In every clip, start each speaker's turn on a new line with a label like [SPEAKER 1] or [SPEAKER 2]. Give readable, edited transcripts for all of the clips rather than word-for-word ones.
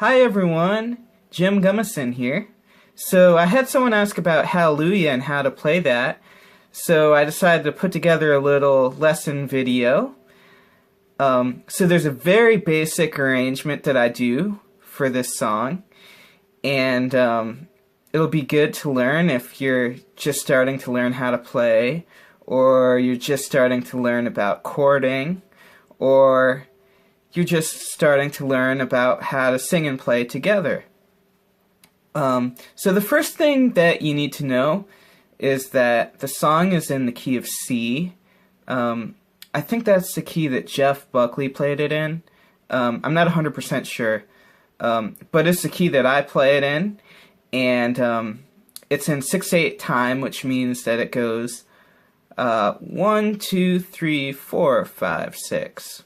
[SPEAKER 1] Hi everyone, Jim Gummison here. So I had someone ask about Hallelujah and how to play that, so I decided to put together a little lesson video. So there's a very basic arrangement that I do for this song, and it'll be good to learn if you're just starting to learn how to play, or you're just starting to learn about chording, or you're just starting to learn about how to sing and play together. So the first thing that you need to know is that the song is in the key of C. I think that's the key that Jeff Buckley played it in. I'm not 100% sure, but it's the key that I play it in, and it's in 6/8 time, which means that it goes 1, 2, 3, 4, 5, 6.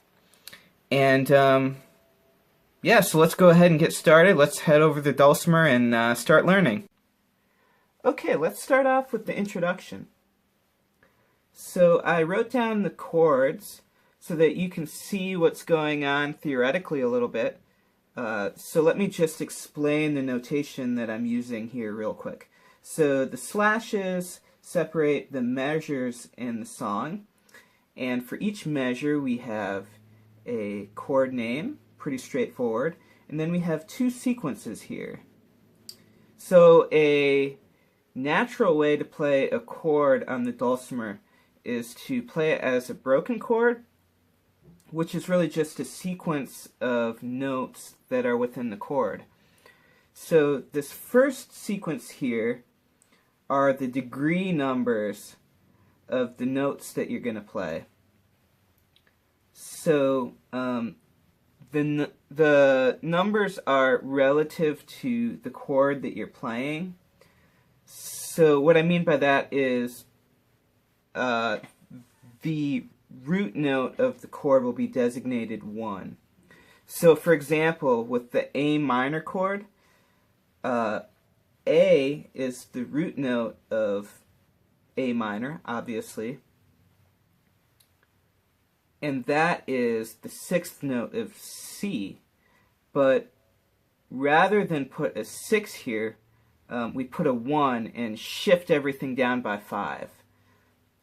[SPEAKER 1] And yeah, so let's go ahead and get started. Let's head over to Dulcimer and start learning. Okay, let's start off with the introduction. So I wrote down the chords so that you can see what's going on theoretically a little bit. So let me just explain the notation that I'm using here real quick. So the slashes separate the measures in the song, and for each measure we have a chord name, pretty straightforward, and then we have two sequences here. So a natural way to play a chord on the dulcimer is to play it as a broken chord, which is really just a sequence of notes that are within the chord. So this first sequence here are the degree numbers of the notes that you're going to play. So the numbers are relative to the chord that you're playing. So what I mean by that is the root note of the chord will be designated 1. So for example, with the A minor chord, A is the root note of A minor, obviously. And that is the 6th note of C. But rather than put a 6 here, we put a 1 and shift everything down by 5.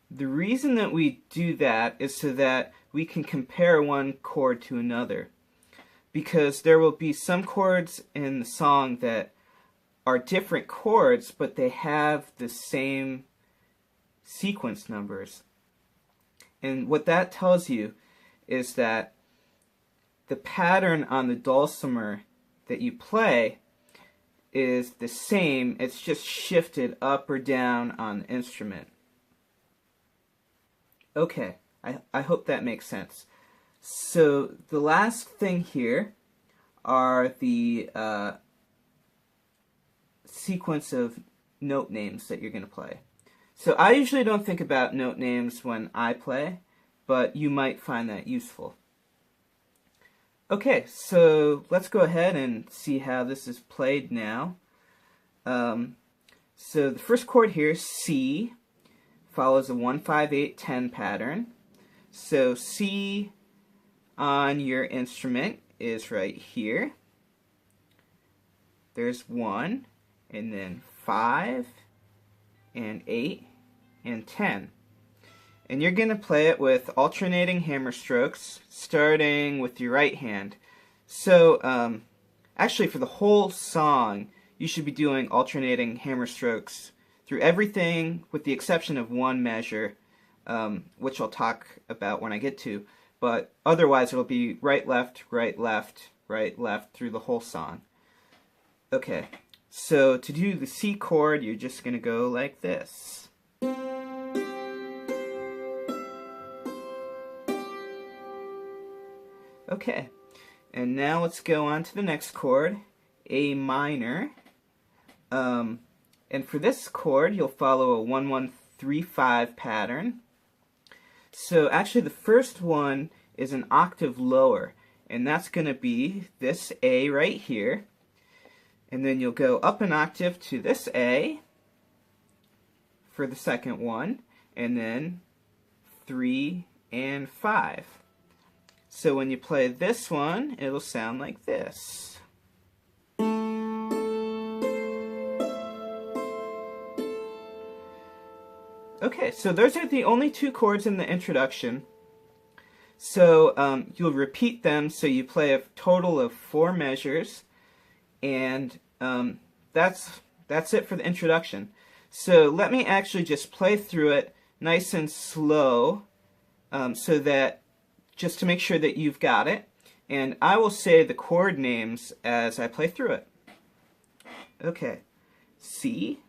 [SPEAKER 1] The reason that we do that is so that we can compare one chord to another. Because there will be some chords in the song that are different chords, but they have the same sequence numbers. And what that tells you is that the pattern on the dulcimer that you play is the same, it's just shifted up or down on the instrument. Okay, I hope that makes sense. So the last thing here are the sequence of note names that you're going to play. So I usually don't think about note names when I play, but you might find that useful. Okay, so let's go ahead and see how this is played now. So the first chord here, C, follows a 1, 5, 8, 10 pattern. So C on your instrument is right here. There's 1, and then 5, and 8, and 10. And you're going to play it with alternating hammer strokes, starting with your right hand. So, actually for the whole song, you should be doing alternating hammer strokes through everything with the exception of one measure, which I'll talk about when I get to. But otherwise it'll be right, left, right, left, right, left through the whole song. Okay. So to do the C chord, you're just going to go like this. Okay, and now let's go on to the next chord, A minor. And for this chord, you'll follow a 1, 1, 3, 5 pattern. So actually the first one is an octave lower, and that's going to be this A right here. And then you'll go up an octave to this A for the second one, and then 3 and 5. So when you play this one, it'll sound like this. Okay, so those are the only two chords in the introduction. So you'll repeat them, so you play a total of 4 measures, and that's it for the introduction. So let me actually just play through it nice and slow, so that just to make sure that you've got it, and I will say the chord names as I play through it. Okay, C,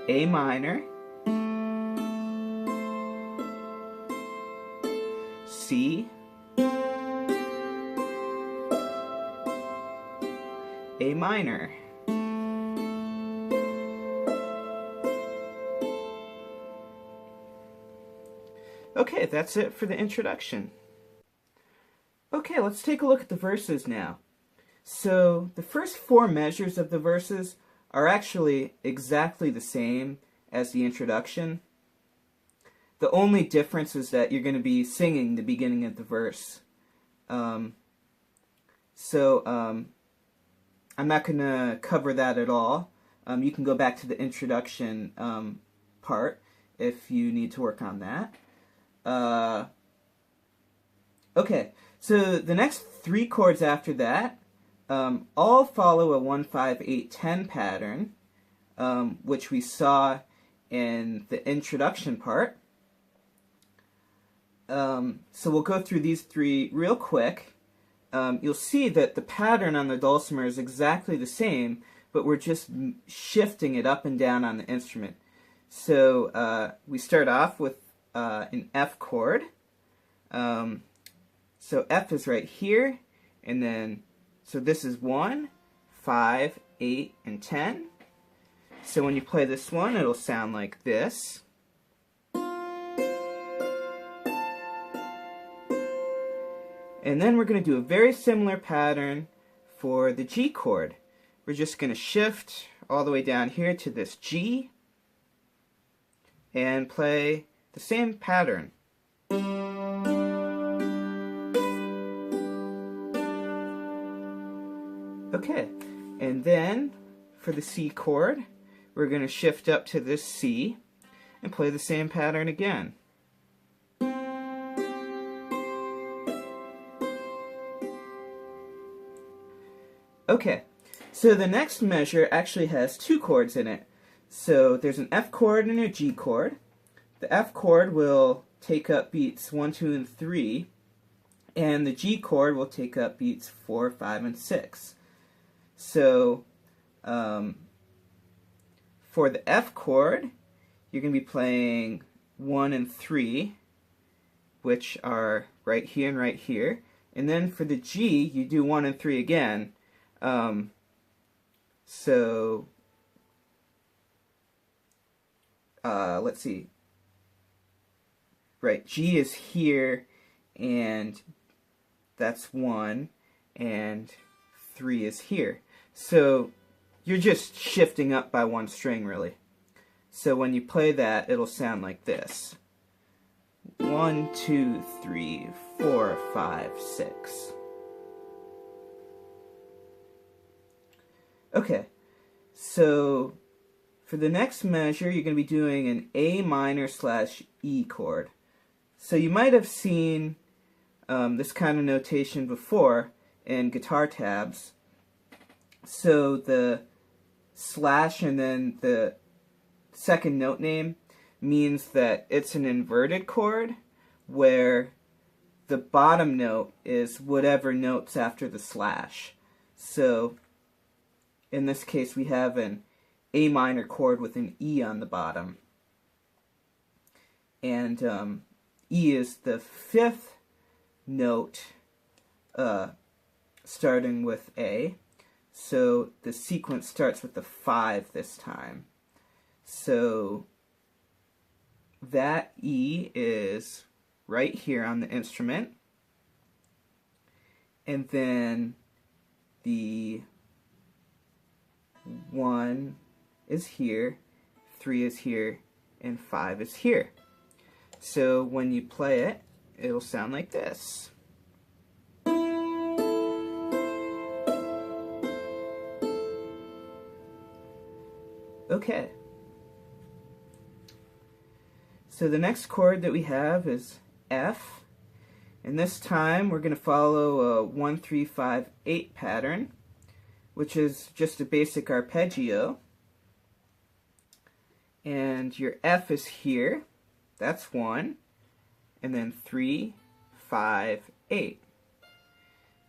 [SPEAKER 1] A minor, C, A minor, okay, that's it for the introduction. Okay, let's take a look at the verses now. So the first 4 measures of the verses are actually exactly the same as the introduction. The only difference is that you're going to be singing the beginning of the verse. I'm not going to cover that at all. You can go back to the introduction part if you need to work on that. Okay, so the next 3 chords after that all follow a 1-5-8-10 pattern, which we saw in the introduction part. So we'll go through these 3 real quick. You'll see that the pattern on the dulcimer is exactly the same, but we're just shifting it up and down on the instrument. So we start off with an F chord. So F is right here, and then, so this is 1, 5, 8, and 10. So when you play this one, it'll sound like this. And then we're going to do a very similar pattern for the G chord. We're just going to shift all the way down here to this G and play the same pattern. Okay, and then for the C chord, we're going to shift up to this C and play the same pattern again. Okay, so the next measure actually has 2 chords in it. So there's an F chord and a G chord. The F chord will take up beats 1, 2, and 3, and the G chord will take up beats 4, 5, and 6. So for the F chord, you're going to be playing 1 and 3, which are right here and right here. And then for the G, you do 1 and 3 again. Let's see. Right, G is here, and that's 1, and 3 is here. So you're just shifting up by 1 string, really. So when you play that, it'll sound like this. 1, 2, 3, 4, 5, 6. Okay, so for the next measure, you're going to be doing an A minor / E chord. So you might have seen this kind of notation before in guitar tabs. So the slash and then the second note name means that it's an inverted chord where the bottom note is whatever note's after the slash. So in this case, we have an A minor chord with an E on the bottom. And E is the 5th note starting with A. So the sequence starts with the 5 this time. So that E is right here on the instrument. And then the 1 is here, 3 is here, and 5 is here. So when you play it, it'll sound like this. Okay. So the next chord that we have is F, and this time we're going to follow a 1, 3, 5, 8 pattern, which is just a basic arpeggio. And your F is here, that's 1, and then 3, 5, 8.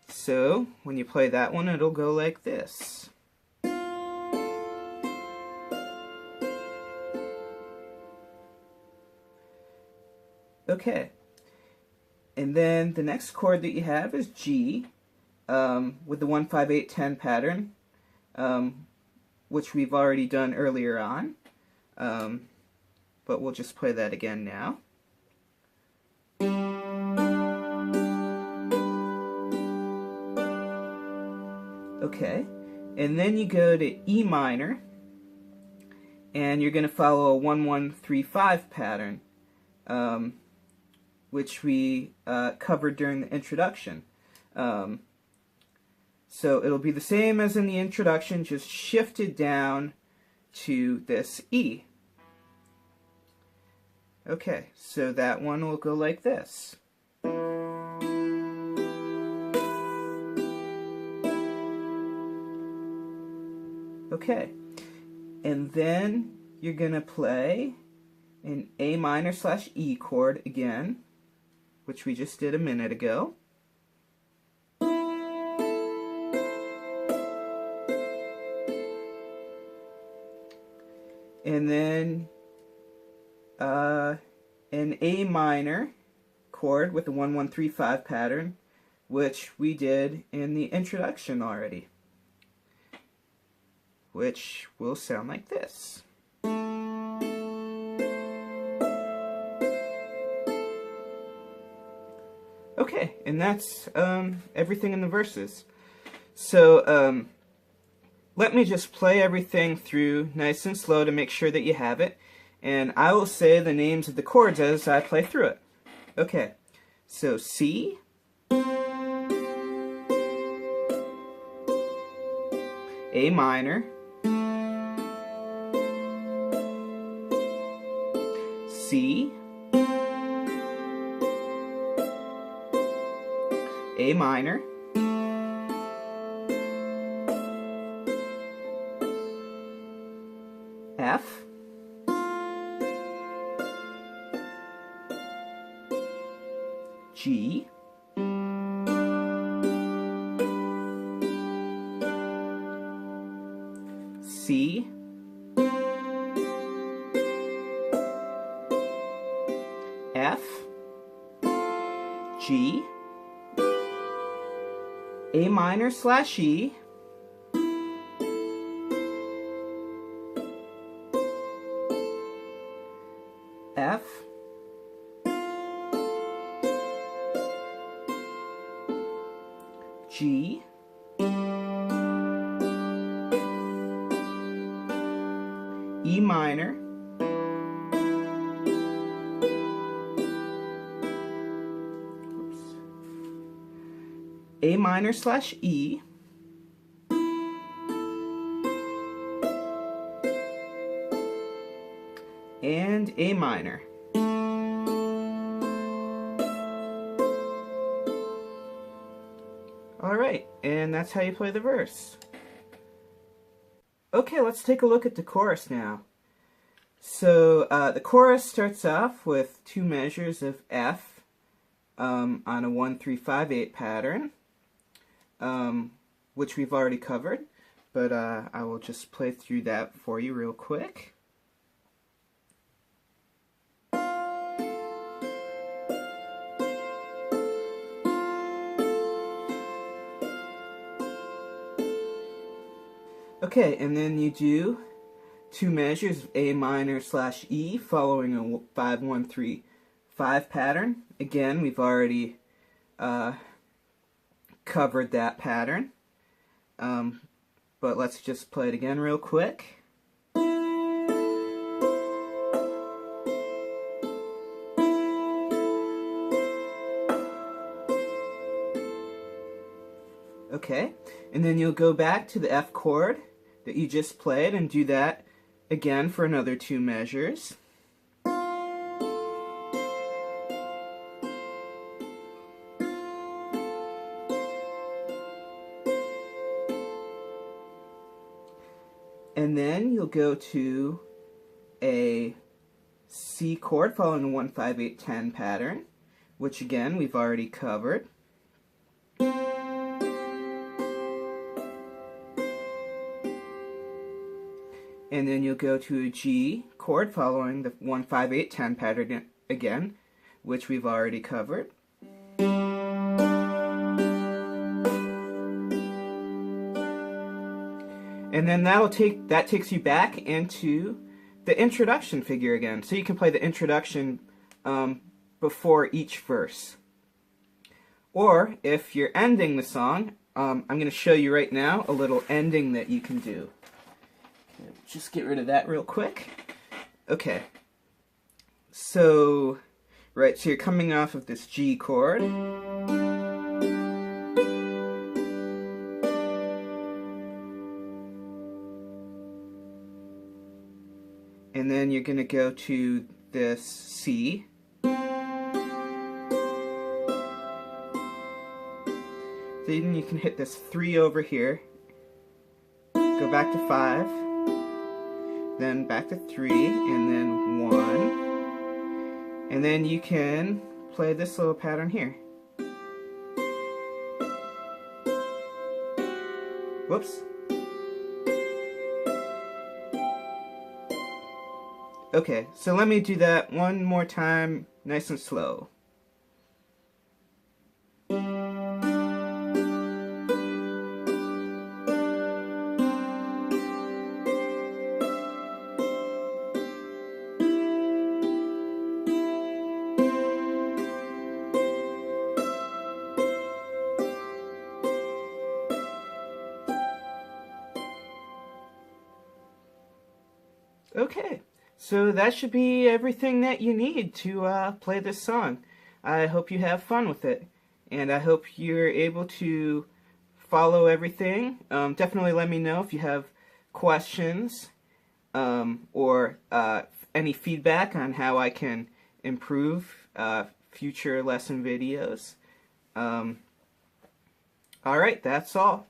[SPEAKER 1] So when you play that one, it'll go like this. Okay, and then the next chord that you have is G, with the 1, 5, 8, 10 pattern, which we've already done earlier on, but we'll just play that again now. Okay, and then you go to E minor, and you're going to follow a 1, 1, 3, 5 pattern, which we covered during the introduction. So it'll be the same as in the introduction, just shifted down to this E. Okay, so that one will go like this. Okay, and then you're going to play an A minor / E chord again, which we just did a minute ago. And then an A minor chord with the 1, 1, 3, 5 pattern, which we did in the introduction already, which will sound like this. Okay, and that's everything in the verses. So let me just play everything through nice and slow to make sure that you have it, and I will say the names of the chords as I play through it. Okay, so C, A minor, C, A minor, F, G, C, F, G, A minor / E, F, G, E minor, A minor / E, and A minor. Alright, and that's how you play the verse. Okay, let's take a look at the chorus now. So the chorus starts off with 2 measures of F on a 1, 3, 5, 8 pattern, which we've already covered, but I will just play through that for you real quick. Okay, and then you do 2 measures of A minor / E following a 5, 1, 3, 5 pattern. Again, we've already covered that pattern, but let's just play it again real quick. Okay, and then you'll go back to the F chord that you just played and do that again for another 2 measures. And then you'll go to a C chord following the 1, 5, 8, 10 pattern, which again we've already covered. And then you'll go to a G chord following the 1, 5, 8, 10 pattern again, which we've already covered. And then that takes you back into the introduction figure again. So you can play the introduction before each verse. Or if you're ending the song, I'm going to show you right now a little ending that you can do. Just get rid of that real quick. Okay. So you're coming off of this G chord. And then you're going to go to this C. Then you can hit this 3 over here. Go back to 5. Then back to 3. And then 1. And then you can play this little pattern here. Whoops. Okay, so let me do that one more time, nice and slow. Okay. So that should be everything that you need to play this song. I hope you have fun with it, and I hope you're able to follow everything. Definitely let me know if you have questions or any feedback on how I can improve future lesson videos. Alright, that's all.